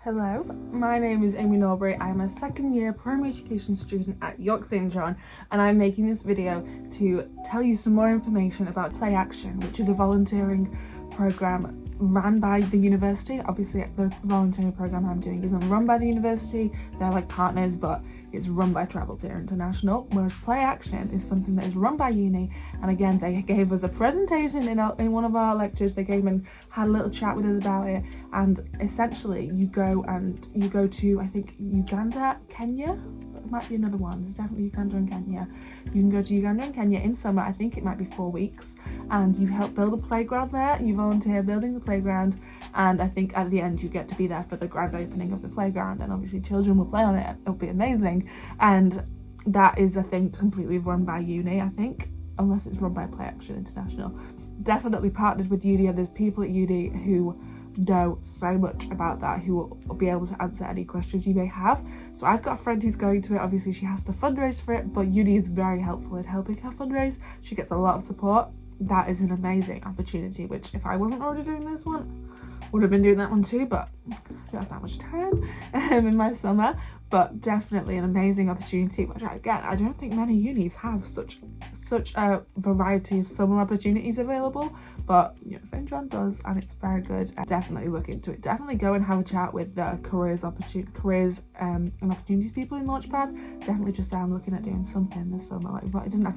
Hello, my name is Amy Norbury. I'm a second year primary education student at York St John, and I'm making this video to tell you some more information about Play Action, which is a volunteering program ran by the university. Obviously the volunteering program I'm doing isn't run by the university, they're like partners, but it's run by Travel Tier International, whereas Play Action is something that is run by uni. And again, they gave us a presentation in one of our lectures. They came and had a little chat with us about it, and essentially you go to, I think, Uganda, Kenya. It might be another one. There's definitely Uganda and Kenya. You can go to Uganda and Kenya in summer. I think it might be 4 weeks, and you help build a playground there. You volunteer building the playground, and I think at the end you get to be there for the grand opening of the playground, and obviously children will play on it. It'll be amazing. And that is a thing completely run by uni, I think, unless it's run by Play Action International. Definitely partnered with uni, and there's people at uni who know so much about that, who will be able to answer any questions you may have. So I've got a friend who's going to it. Obviously she has to fundraise for it, but uni is very helpful in helping her fundraise. She gets a lot of support. That is an amazing opportunity, which if I wasn't already doing this one, would have been doing that one too, but I don't have that much time in my summer. But definitely an amazing opportunity, which again, I don't think many unis have such a variety of summer opportunities available, but you know, St John does, and it's very good. Definitely look into it. Definitely go and have a chat with the careers and opportunities people in Launchpad. Definitely just say I'm looking at doing something this summer. Like, it doesn't have